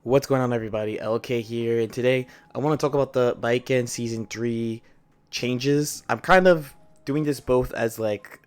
What's going on, everybody? LK here, and today I want to talk about the Baiken Season 3 changes. I'm kind of doing this both as like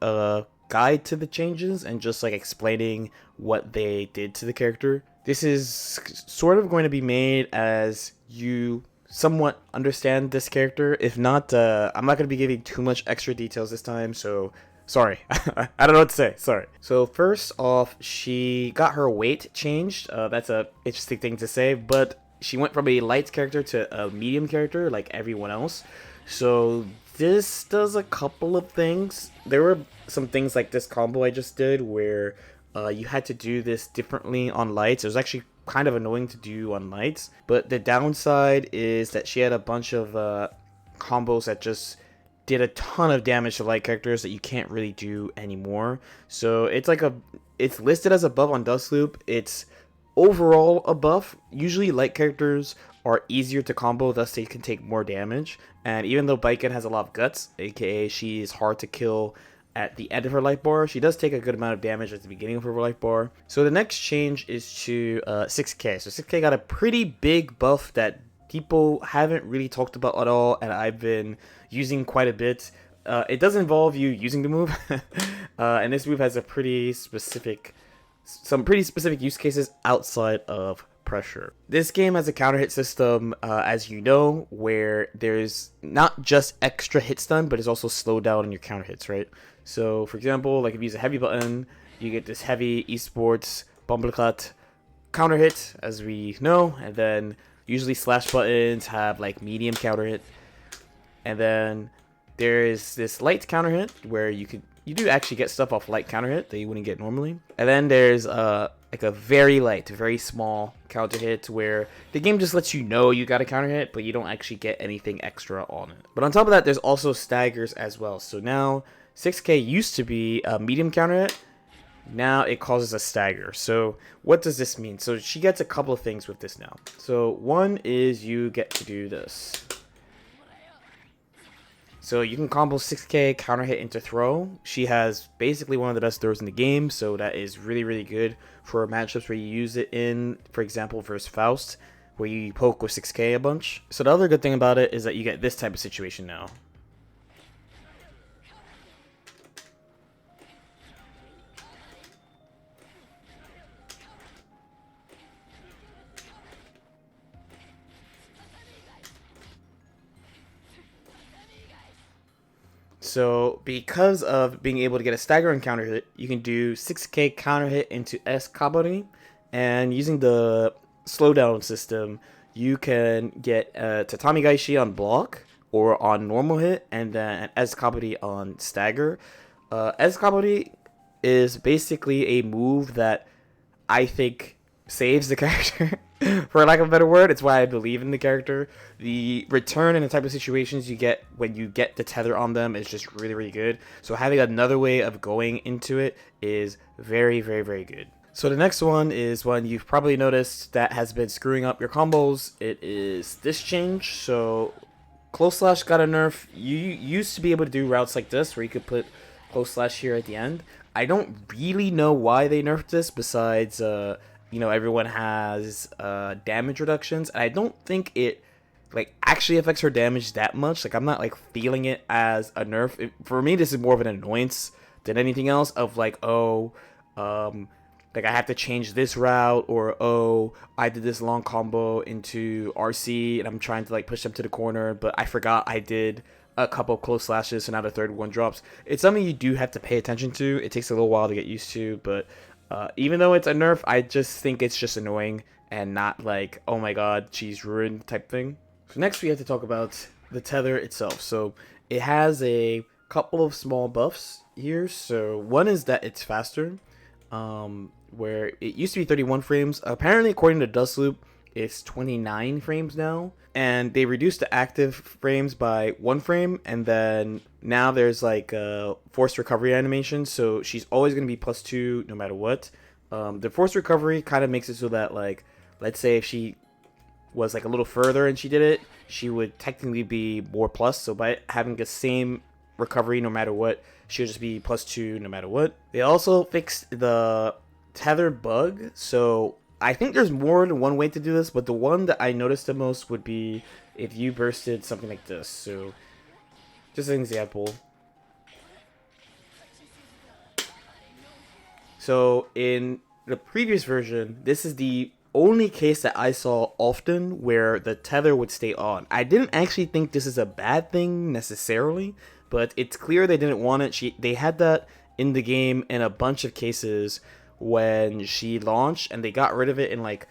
a guide to the changes and just like explaining what they did to the character. This is sort of going to be made as you somewhat understand this character. If not, I'm not going to be giving too much extra details this time, so sorry. I don't know what to say. Sorry. So first off, she got her weight changed. That's a interesting thing to say, but she went from a light character to a medium character like everyone else. So this does a couple of things. There were some things like this combo I just did where you had to do this differently on lights. It was actually kind of annoying to do on lights, but the downside is that she had a bunch of combos that just did a ton of damage to light characters that you can't really do anymore. So it's listed as a buff on Dust Loop. It's overall a buff. Usually light characters are easier to combo, thus they can take more damage. And even though Baiken has a lot of guts, aka she is hard to kill at the end of her life bar, she does take a good amount of damage at the beginning of her life bar. So the next change is to 6k. So 6k got a pretty big buff that people haven't really talked about at all, and I've been using quite a bit. It does involve you using the move, and this move has some pretty specific use cases outside of pressure. This game has a counter hit system, as you know, where there's not just extra hit stun, but it's also slowed down on your counter hits, right? So, for example, like if you use a heavy button, you get this heavy esports bumblecut counter hit, as we know, and then usually slash buttons have like medium counter hit, and then there is this light counter hit where you do actually get stuff off light counter hit that you wouldn't get normally, and then there's like a very light, very small counter hit where the game just lets you know you got a counter hit, but you don't actually get anything extra on it. But on top of that, there's also staggers as well. So now 6k used to be a medium counter hit. Now it causes a stagger. So what does this mean? So she gets a couple of things with this now. So one is you get to do this. So you can combo 6k counter hit into throw. She has basically one of the best throws in the game, so that is really, really good for matchups where you use it in, for example, versus Faust, where you poke with 6k a bunch. So the other good thing about it is that you get this type of situation now. So because of being able to get a staggering counter hit, you can do 6k counter hit into S kabari, and using the slowdown system, you can get Tatami Gaishi on block or on normal hit, and then S kabari on stagger. S kabari is basically a move that I think saves the character. For lack of a better word, it's why I believe in the character. The return and the type of situations you get when you get the tether on them is just really, really good. So having another way of going into it is very, very, very good. So the next one is one you've probably noticed that has been screwing up your combos. It is this change. So close slash got a nerf. You used to be able to do routes like this where you could put close slash here at the end. I don't really know why they nerfed this besides everyone has damage reductions, and I don't think it like actually affects her damage that much. Like I'm not like feeling it as a nerf. For me, this is more of an annoyance than anything else. Of like, like I have to change this route, or I did this long combo into RC and I'm trying to like push them to the corner, but I forgot I did a couple of close slashes, so now the third one drops. It's something you do have to pay attention to. It takes a little while to get used to, but even though it's a nerf, I just think it's just annoying and not like, oh my god, she's ruined type thing. So next we have to talk about the tether itself. So it has a couple of small buffs here. So one is that it's faster, where it used to be 31 frames. Apparently, according to Dust Loop, it's 29 frames now. And they reduced the active frames by 1 frame, and then now there's like a forced recovery animation, so she's always going to be +2 no matter what. The forced recovery kind of makes it so that, like, let's say if she was like a little further and she did it, she would technically be more plus. So by having the same recovery no matter what, she'll just be +2 no matter what. They also fixed the tether bug, so I think there's more than one way to do this, but the one that I noticed the most would be if you bursted something like this. So, just an example. So, in the previous version, this is the only case that I saw often where the tether would stay on. I didn't actually think this is a bad thing necessarily, but it's clear they didn't want it. They had that in the game in a bunch of cases when she launched, and they got rid of it in like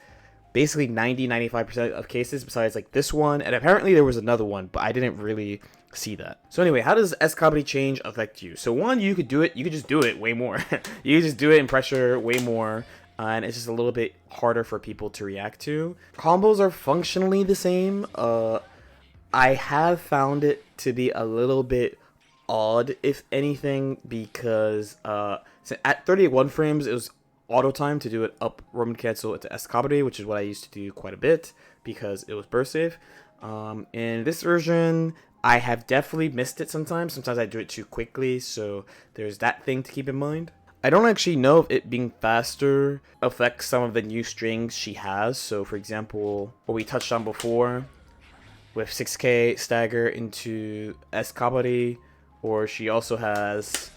basically 90-95% of cases besides like this one, and apparently there was another one, but I didn't really see that. So anyway, how does S kabari change affect you? So one, you could just do it way more. You could just do it in pressure way more, and it's just a little bit harder for people to react to. Combos are functionally the same. I have found it to be a little bit odd, if anything, because at 38 frames, it was auto time to do it up Roman cancel into S kabari, which is what I used to do quite a bit because it was burst safe. In this version, I have definitely missed it sometimes. Sometimes I do it too quickly, so there's that thing to keep in mind. I don't actually know if it being faster affects some of the new strings she has. So, for example, what we touched on before with 6k stagger into S kabari, or she also has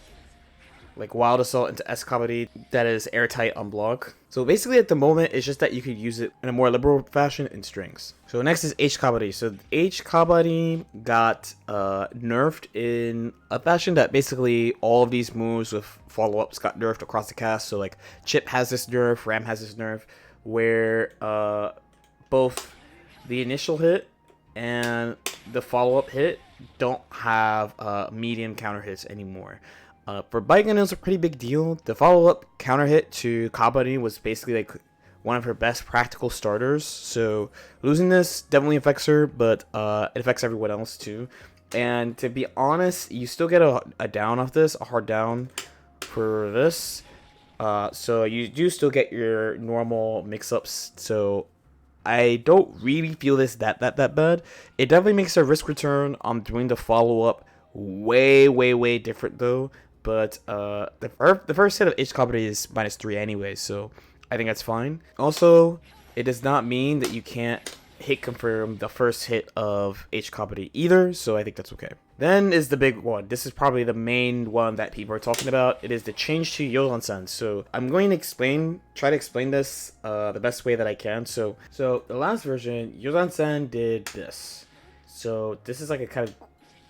like Wild Assault into S kabari that is airtight on block. So basically at the moment, it's just that you could use it in a more liberal fashion in strings. So next is H kabari. So H kabari got nerfed in a fashion that basically all of these moves with follow-ups got nerfed across the cast. So like Chip has this nerf, Ram has this nerf, where both the initial hit and the follow-up hit don't have medium counter hits anymore. For Baiken, it was a pretty big deal. The follow-up counter hit to kabari was basically like one of her best practical starters. So losing this definitely affects her, but it affects everyone else too. And to be honest, you still get a down off this, a hard down for this. So you do still get your normal mix-ups. So I don't really feel this that bad. It definitely makes a risk return on doing the follow-up way different though. But the first hit of H kabari is -3 anyway, so I think that's fine. Also, it does not mean that you can't hit confirm the first hit of H kabari either, so I think that's okay. Then is the big one. This is probably the main one that people are talking about. It is the change to Youzansen. So I'm going to try to explain this the best way that I can. So the last version, Youzansen did this. So this is like a kind of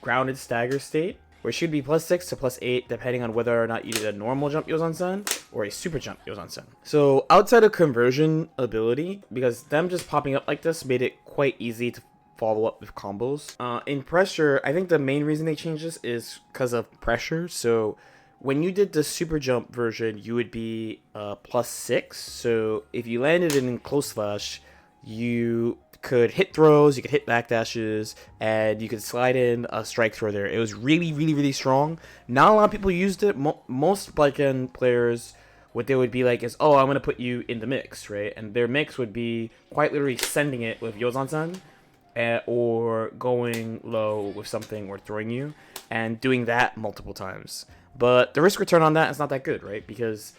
grounded stagger state, where it should be +6 to +8 depending on whether or not you did a normal jump Youzansen or a super jump Youzansen. So outside of conversion ability, because them just popping up like this made it quite easy to follow up with combos. In pressure, I think the main reason they changed this is because of pressure. So when you did the super jump version, you would be +6. So if you landed in close slash, you could hit throws, you could hit backdashes, and you could slide in a strike throw there. It was really strong. Not a lot of people used it. Most Baiken players, what they would be like is, oh, I'm going to put you in the mix, right? And their mix would be quite literally sending it with Youzansen, or going low with something or throwing you, and doing that multiple times. But the risk return on that is not that good, right? Because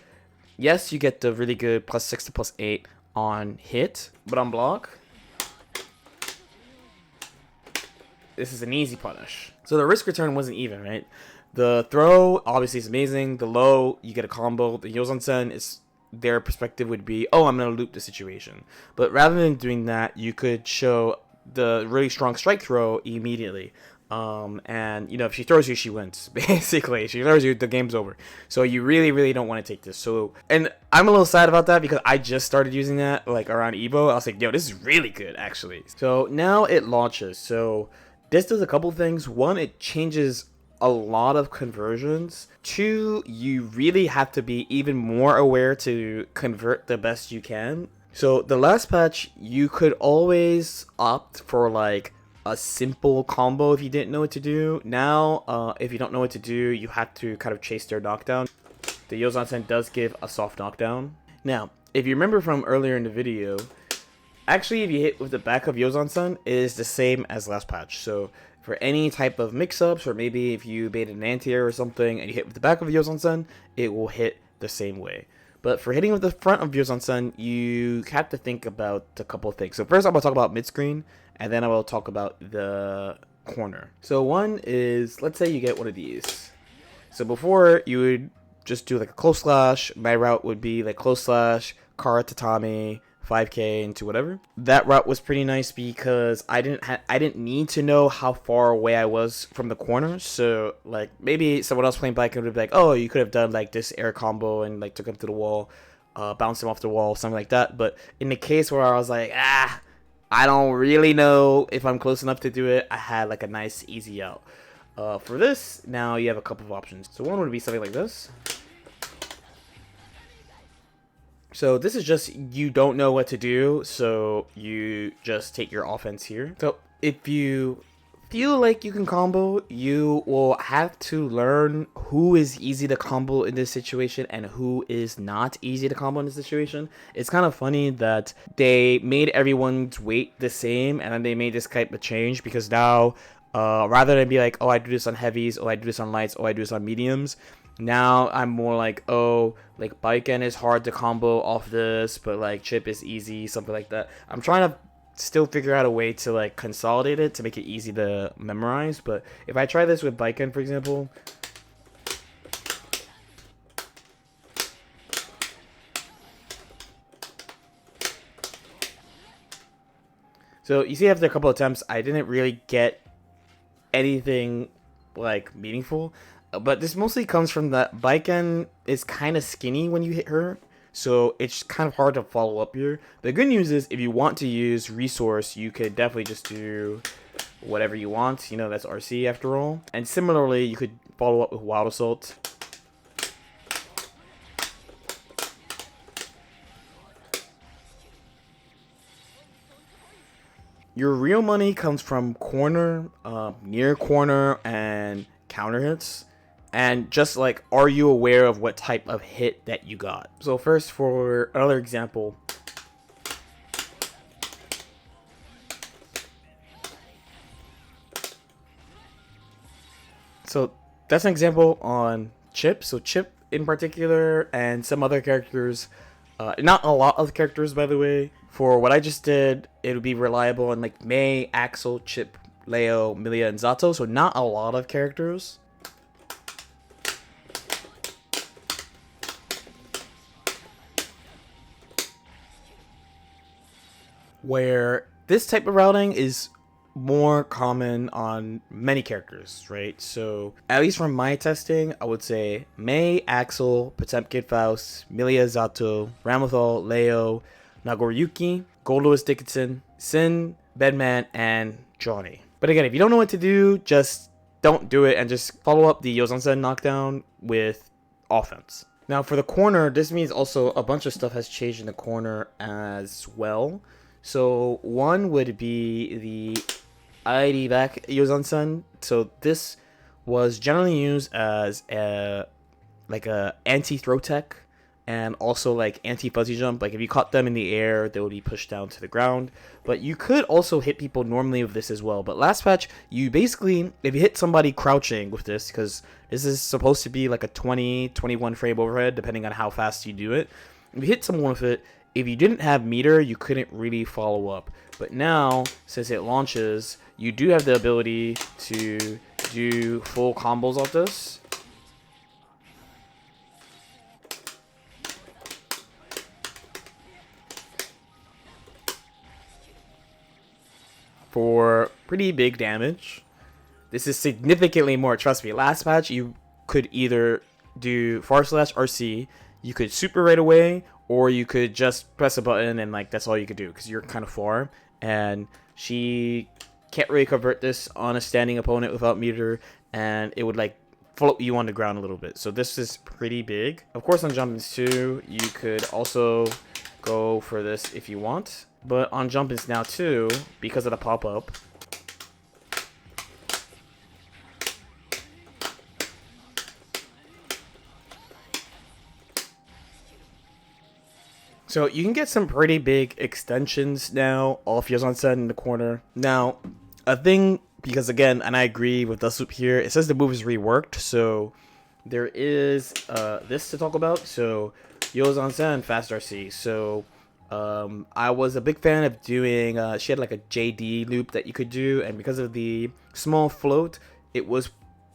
yes, you get the really good +6 to +8 on hit, but on block, this is an easy punish. So the risk return wasn't even, right? The throw obviously is amazing. The low, you get a combo. The Youzansen is, their perspective would be, oh, I'm gonna loop the situation. But rather than doing that, you could show the really strong strike throw immediately. And you know, if she throws you, she wins. Basically, if she throws you, the game's over. So you really don't want to take this. So, and I'm a little sad about that because I just started using that like around Evo. I was like, yo, this is really good actually. So now it launches. So this does a couple things. One, it changes a lot of conversions. Two, you really have to be even more aware to convert the best you can. So the last patch, you could always opt for like a simple combo if you didn't know what to do. Now, if you don't know what to do, you have to kind of chase their knockdown. The Youzansen does give a soft knockdown. Now, if you remember from earlier in the video, actually, if you hit with the back of Youzansen, it is the same as last patch. So for any type of mix-ups, or maybe if you baited an anti-air or something and you hit with the back of Youzansen, it will hit the same way. But for hitting with the front of Youzansen, you have to think about a couple of things. So first I'm going to talk about mid-screen, and then I will talk about the corner. So one is, let's say you get one of these. So before, you would just do like a close slash. My route would be like close slash, Kara Tatami, 5k into whatever. That route was pretty nice because I didn't need to know how far away I was from the corner. So like maybe someone else playing Baiken would be like, oh, you could have done like this air combo and like took him to the wall, bounce him off the wall, something like that. But in the case where I was like, I don't really know if I'm close enough to do it, I had like a nice easy out. For this, now you have a couple of options. So one would be something like this. So this is just, you don't know what to do, so you just take your offense here. So if you feel like you can combo, you will have to learn who is easy to combo in this situation and who is not easy to combo in this situation. It's kind of funny that they made everyone's weight the same, and then they made this type of change because now, rather than be like, oh, I do this on heavies, oh, I do this on lights, oh, I do this on mediums, now I'm more like, oh, like Baiken is hard to combo off this, but like Chip is easy, something like that. I'm trying to still figure out a way to like consolidate it to make it easy to memorize. But if I try this with Baiken, for example, so you see after a couple attempts, I didn't really get anything like meaningful. But this mostly comes from that Baiken is kind of skinny when you hit her, so it's kind of hard to follow up here. The good news is if you want to use resource, you could definitely just do whatever you want. You know, that's RC after all. And similarly, you could follow up with Wild Assault. Your real money comes from corner, near corner, and counter hits. And just like, are you aware of what type of hit that you got? So first, for another example. So that's an example on Chip. So Chip in particular and some other characters, not a lot of characters, by the way. For what I just did, it would be reliable on like Mei, Axel, Chip, Leo, Milia, and Zato. So not a lot of characters. Where this type of routing is more common on many characters, right? So at least from my testing, I would say Mei, Axel, Potemkin Faust, Milia, Zato, Ramathal, Leo, Nagoriyuki, Gold Lewis Dickinson, Sin, Bedman, and Johnny. But again, if you don't know what to do, just don't do it and just follow up the Youzansen knockdown with offense. Now for the corner, this means also a bunch of stuff has changed in the corner as well. So one would be the ID back Youzansen. So this was generally used as a anti-throw tech and also like anti-fuzzy jump. Like if you caught them in the air, they would be pushed down to the ground. But you could also hit people normally with this as well. But last patch, you basically, if you hit somebody crouching with this, because this is supposed to be like a 21 frame overhead, depending on how fast you do it. If you hit someone with it, if you didn't have meter, you couldn't really follow up. But now, since it launches, you do have the ability to do full combos off this. For pretty big damage. This is significantly more, trust me. Last patch, you could either do far slash RC, you could super right away, or you could just press a button and like that's all you could do because you're kind of far. And she can't really convert this on a standing opponent without meter, and it would like float you on the ground a little bit. So this is pretty big. Of course on jump-ins too, you could also go for this if you want. But on jump-ins now too, because of the pop-up, so you can get some pretty big extensions now off Youzansen in the corner. Now, a thing, because again, and I agree with the soup here, it says the move is reworked, so there is this to talk about. So Youzansen fast RC. So I was a big fan of doing. She had like a JD loop that you could do, and because of the small float, it was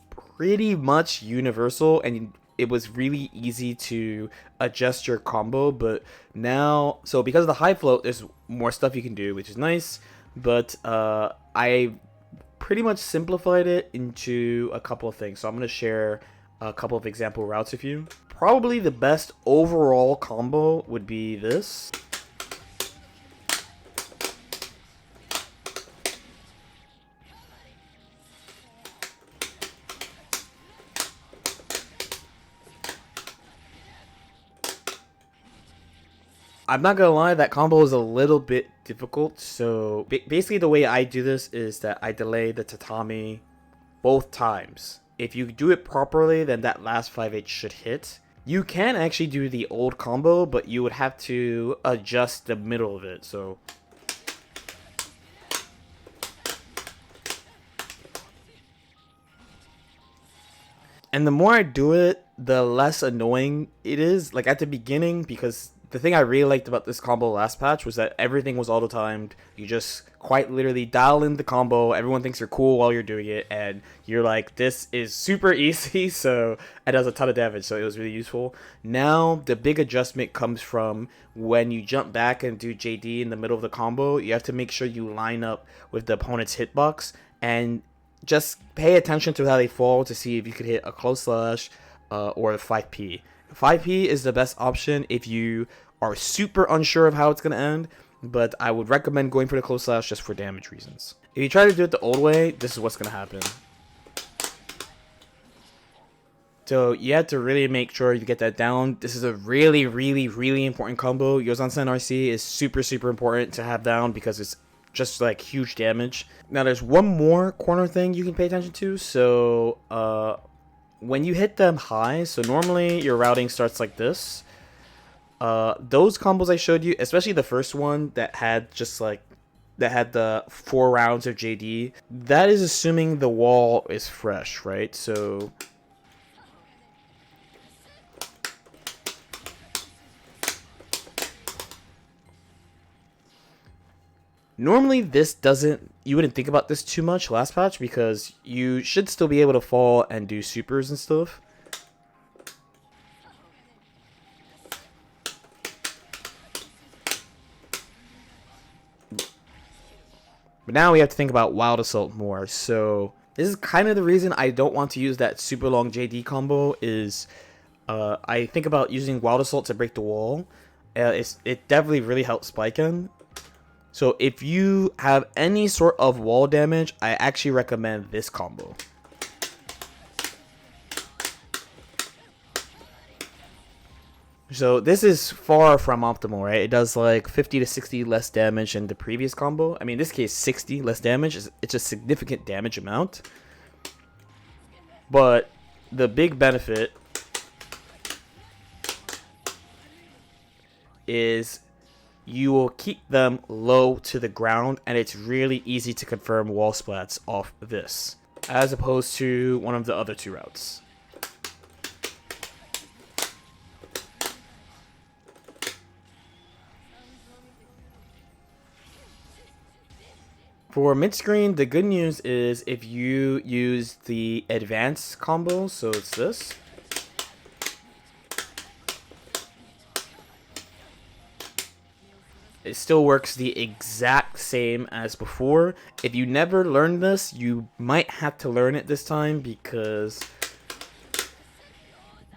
pretty much universal, and it was really easy to adjust your combo. But now, so because of the high float, there's more stuff you can do, which is nice. But I pretty much simplified it into a couple of things. So I'm going to share a couple of example routes with you. Probably the best overall combo would be this. I'm not gonna lie, that combo is a little bit difficult. So basically the way I do this is that I delay the tatami both times. If you do it properly, then that last 5-8 should hit. You can actually do the old combo, but you would have to adjust the middle of it. So and the more I do it, the less annoying it is. Like at the beginning, because the thing I really liked about this combo last patch was that everything was auto timed. You just quite literally dial in the combo. Everyone thinks you're cool while you're doing it, and you're like, this is super easy. So it does a ton of damage. So it was really useful. Now the big adjustment comes from when you jump back and do JD in the middle of the combo. You have to make sure you line up with the opponent's hitbox and just pay attention to how they fall to see if you could hit a close slash or a 5p. 5p is the best option if you are super unsure of how it's going to end, but I would recommend going for the close slash just for damage reasons. If you try to do it the old way, this is what's going to happen. So you have to really make sure you get that down. This is a really, really, really important combo. Youzansen RC is super, super important to have down because it's just like huge damage. Now there's one more corner thing you can pay attention to. So when you hit them high, so normally your routing starts like this. Those combos I showed you, especially the first one that had just like that had the 4 rounds of JD, that is assuming the wall is fresh, right? So normally this doesn't, you wouldn't think about this too much last patch because you should still be able to fall and do supers and stuff. But now we have to think about Wild Assault more. So this is kind of the reason I don't want to use that super long JD combo is I think about using Wild Assault to break the wall. It definitely really helps Baiken. So if you have any sort of wall damage, I actually recommend this combo. So this is far from optimal, right? It does like 50 to 60 less damage than the previous combo. I mean, in this case, 60 less damage. It's a significant damage amount. But the big benefit is you will keep them low to the ground, and it's really easy to confirm wall splats off this, as opposed to one of the other 2 routes. For mid-screen, the good news is if you use the advanced combo, so it's this. It still works the exact same as before. If you never learned this, you might have to learn it this time because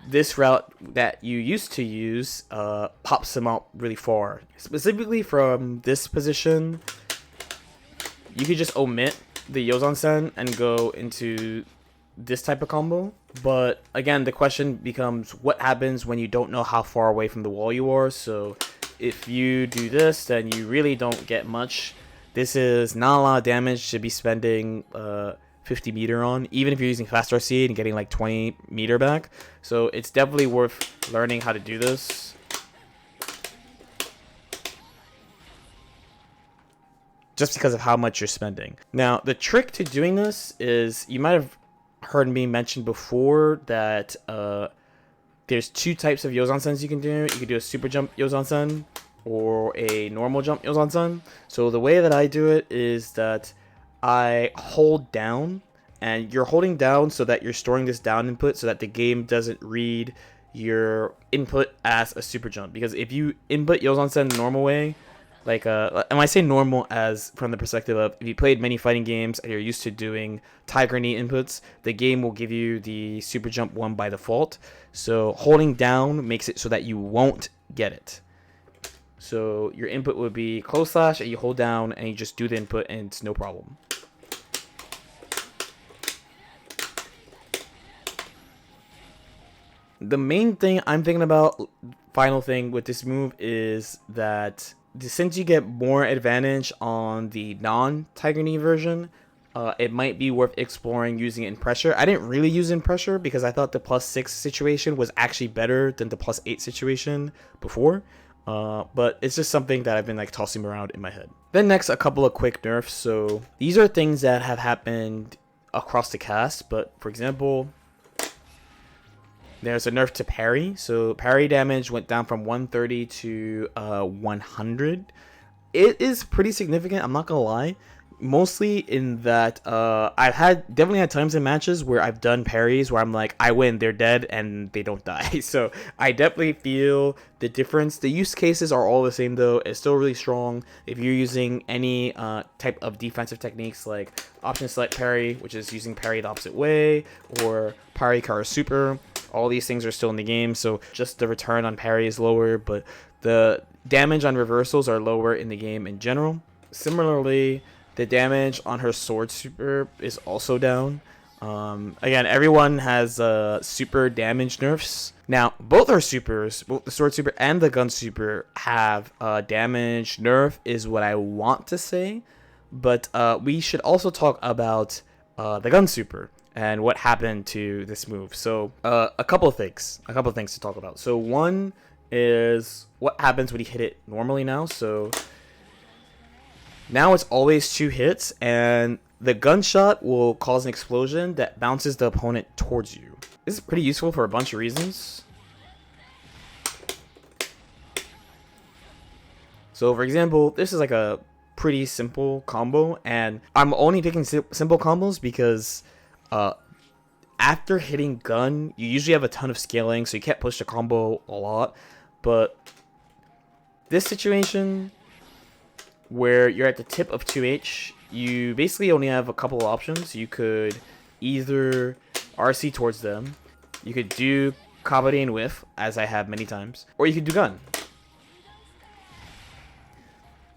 this route that you used to use pops them out really far. Specifically from this position, you could just omit the Youzansen and go into this type of combo. But again, the question becomes what happens when you don't know how far away from the wall you are. So if you do this, then you really don't get much. This is not a lot of damage to be spending 50 meter on, even if you're using fast RC and getting like 20 meter back. So it's definitely worth learning how to do this. Just because of how much you're spending. Now, the trick to doing this is, you might have heard me mention before that there's two types of Youzansen you can do. You can do a super jump Youzansen or a normal jump Youzansen. So the way that I do it is that I hold down, and you're holding down so that you're storing this down input so that the game doesn't read your input as a super jump. Because if you input Youzansen the normal way, like and I say normal as from the perspective of if you played many fighting games and you're used to doing tiger knee inputs, the game will give you the super jump one by default. So holding down makes it so that you won't get it. So your input would be close slash, and you hold down and you just do the input and it's no problem. The main thing I'm thinking about, final thing with this move, is that since you get more advantage on the non-tiger knee version, it might be worth exploring using it in pressure. I didn't really use it in pressure because I thought the +6 situation was actually better than the +8 situation before. But it's just something that I've been like tossing around in my head. Then next, a couple of quick nerfs. So these are things that have happened across the cast, but for example, there's a nerf to parry. So parry damage went down from 130 to 100. It is pretty significant, I'm not gonna lie. Mostly in that I've definitely had times in matches where I've done parries where I'm like, I win, they're dead, and they don't die. So I definitely feel the difference. The use cases are all the same though. It's still really strong. If you're using any type of defensive techniques like option select parry, which is using parry the opposite way, or parry kara super, all these things are still in the game. So just the return on parry is lower, but the damage on reversals are lower in the game in general. Similarly, the damage on her sword super is also down. Again, everyone has super damage nerfs. Now, both our supers, both the sword super and the gun super, have damage nerf, is what I want to say. But we should also talk about the gun super and what happened to this move. So a couple of things to talk about. So one is what happens when you hit it normally now. So now it's always 2 hits, and the gunshot will cause an explosion that bounces the opponent towards you. This is pretty useful for a bunch of reasons. So for example, this is like a pretty simple combo, and I'm only picking simple combos because after hitting gun, you usually have a ton of scaling, so you can't push the combo a lot. But this situation where you're at the tip of 2H, you basically only have a couple of options. You could either RC towards them, you could do kabari and whiff, as I have many times, or you could do gun.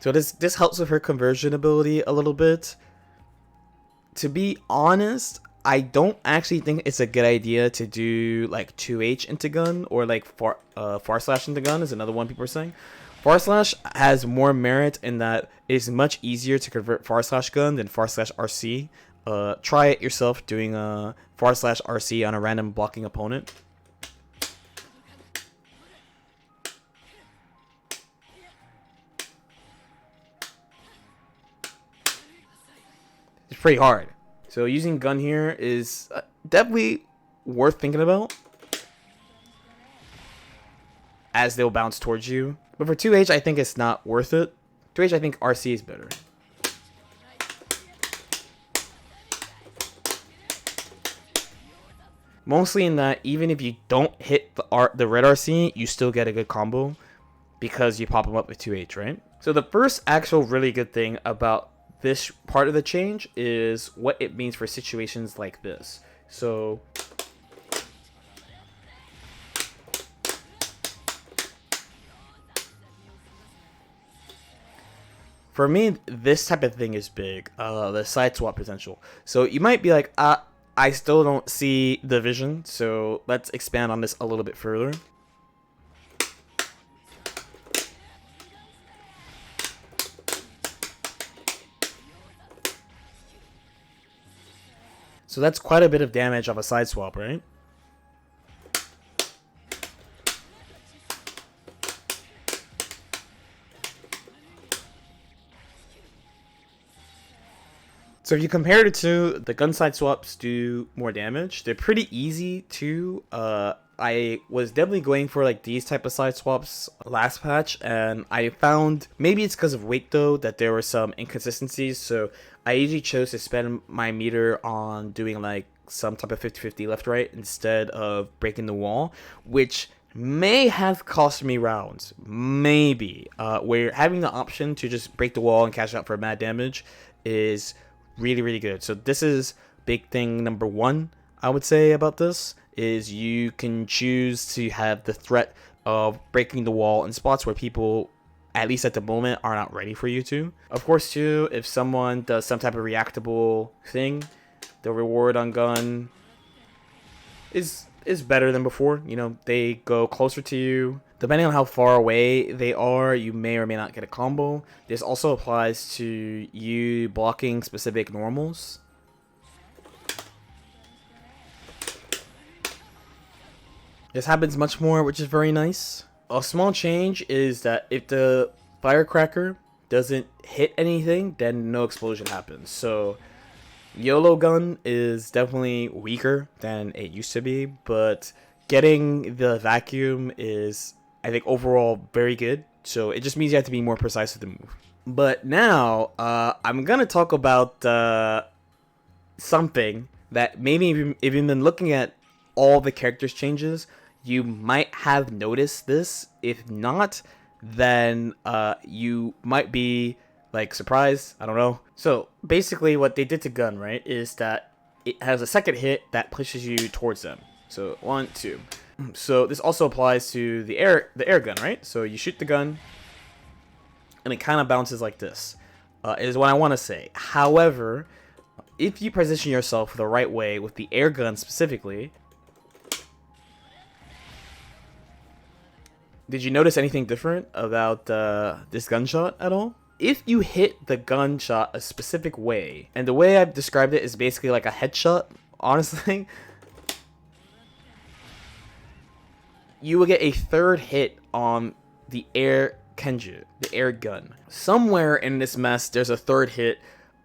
So this helps with her conversion ability a little bit. To be honest, I don't actually think it's a good idea to do like 2H into gun, or like far slash into gun is another one people are saying. Far slash has more merit in that it is much easier to convert far slash gun than far slash RC. Try it yourself doing a far slash RC on a random blocking opponent. It's pretty hard. So using gun here is definitely worth thinking about, as they'll bounce towards you. But for 2H, I think it's not worth it. 2H, I think RC is better. Mostly in that even if you don't hit the red RC, you still get a good combo because you pop them up with 2H, right? So the first actual really good thing about this part of the change is what it means for situations like this. So for me, this type of thing is big, the side swap potential. So you might be like, I still don't see the vision, so let's expand on this a little bit further. So that's quite a bit of damage off a side swap, right? So if you compare it to the gun side swaps do more damage, they're pretty easy to I was definitely going for like these type of side swaps last patch, and I found, maybe it's because of weight though, that there were some inconsistencies. So I usually chose to spend my meter on doing like some type of 50-50 left right instead of breaking the wall, which may have cost me rounds. Maybe. Where having the option to just break the wall and cash out for mad damage is really, really good. So this is big thing number one, I would say, about this, is you can choose to have the threat of breaking the wall in spots where people, at least at the moment, are not ready for you to. Of course, too, if someone does some type of reactable thing, the reward on gun is better than before. You know, they go closer to you. Depending on how far away they are, you may or may not get a combo. This also applies to you blocking specific normals. This happens much more, which is very nice. A small change is that if the firecracker doesn't hit anything, then no explosion happens. So YOLO gun is definitely weaker than it used to be, but getting the vacuum is, I think, overall very good. So it just means you have to be more precise with the move. But now, I'm gonna talk about something that maybe if you've been looking at all the characters changes, you might have noticed this. If not, then you might be like surprised. I don't know. So basically what they did to gun, right, is that it has a second hit that pushes you towards them. So 1, 2. So this also applies to the air gun, right? So you shoot the gun and it kind of bounces like this, is what I want to say. However, if you position yourself the right way with the air gun specifically, did you notice anything different about this gunshot at all? If you hit the gunshot a specific way, and the way I've described it is basically like a headshot, honestly, you will get a third hit on the air Kenjyu, the air gun. Somewhere in this mess, there's a third hit.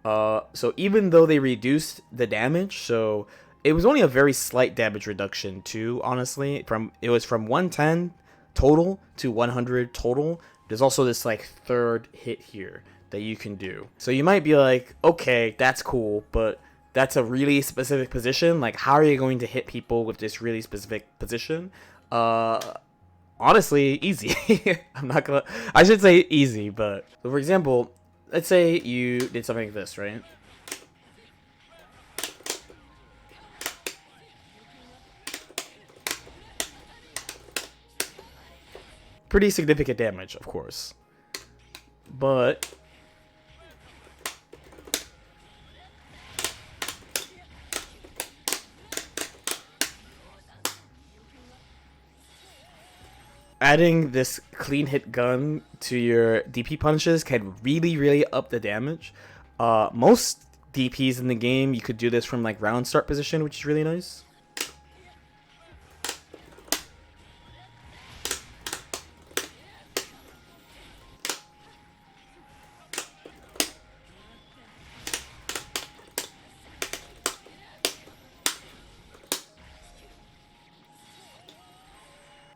So even though they reduced the damage, so it was only a very slight damage reduction too, honestly. It was from 110 total to 100 total. There's also this like third hit here that you can do. So you might be like, okay, that's cool, but that's a really specific position. Like, how are you going to hit people with this really specific position? Honestly, easy. I should say easy, but so for example, let's say you did something like this, right? Pretty significant damage, of course. But adding this clean hit gun to your DP punches can really, really up the damage. Most DPs in the game, you could do this from like round start position, which is really nice.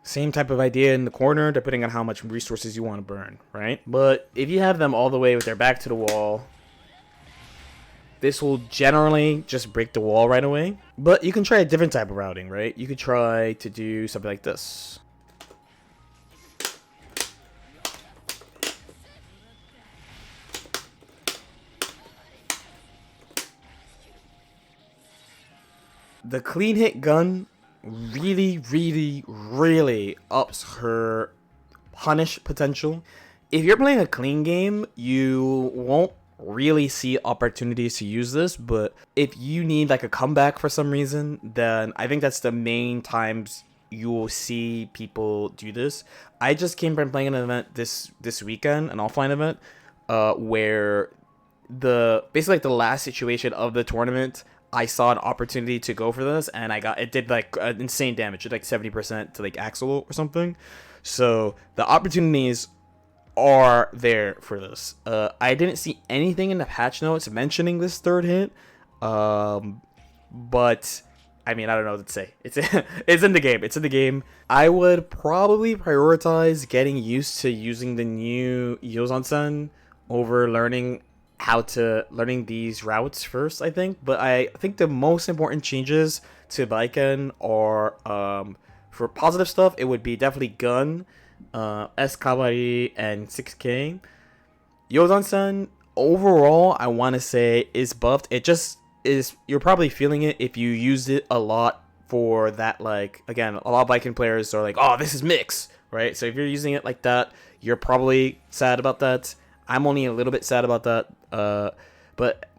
Same type of idea in the corner, depending on how much resources you want to burn, right? But if you have them all the way with their back to the wall, this will generally just break the wall right away. But you can try a different type of routing, right? You could try to do something like this. The clean hit gun really, really, really ups her punish potential. If you're playing a clean game, you won't really see opportunities to use this, but if you need like a comeback for some reason, then I think that's the main times you will see people do this. I just came from playing an event this weekend, an offline event, where basically like the last situation of the tournament, I saw an opportunity to go for this, and it did like insane damage. It did like 70% to like Axel or something. So the opportunities are there for this. I didn't see anything in the patch notes mentioning this third hit, but I mean, I don't know what to say. It's it's in the game. It's in the game. I would probably prioritize getting used to using the new Youzansen over learning these routes first, I think. But I think the most important changes to Baiken are for positive stuff, it would be definitely gun, S kabari, and 6K. Youzansen overall, I want to say is buffed. It just is. You're probably feeling it if you used it a lot for that. Like again, a lot of Viking players are like, "Oh, this is mix," right? So if you're using it like that, you're probably sad about that. I'm only a little bit sad about that. But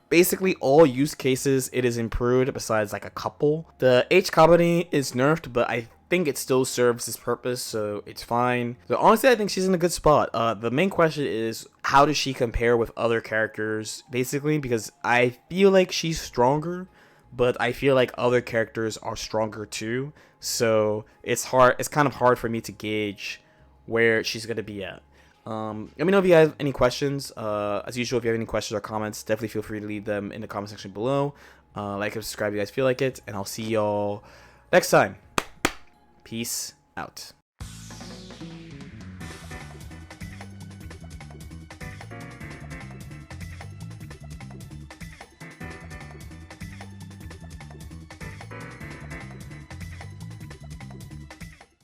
basically all use cases it is improved besides like a couple. The H company is nerfed, but I think it still serves its purpose, so it's fine. So honestly, I think she's in a good spot. The main question is how does she compare with other characters, basically, because I feel like she's stronger, but I feel like other characters are stronger too. So it's hard. It's kind of hard for me to gauge where she's gonna be at. Let me know if you have any questions. As usual, if you have any questions or comments, definitely feel free to leave them in the comment section below. Like and subscribe if you guys feel like it, and I'll see y'all next time. Peace out.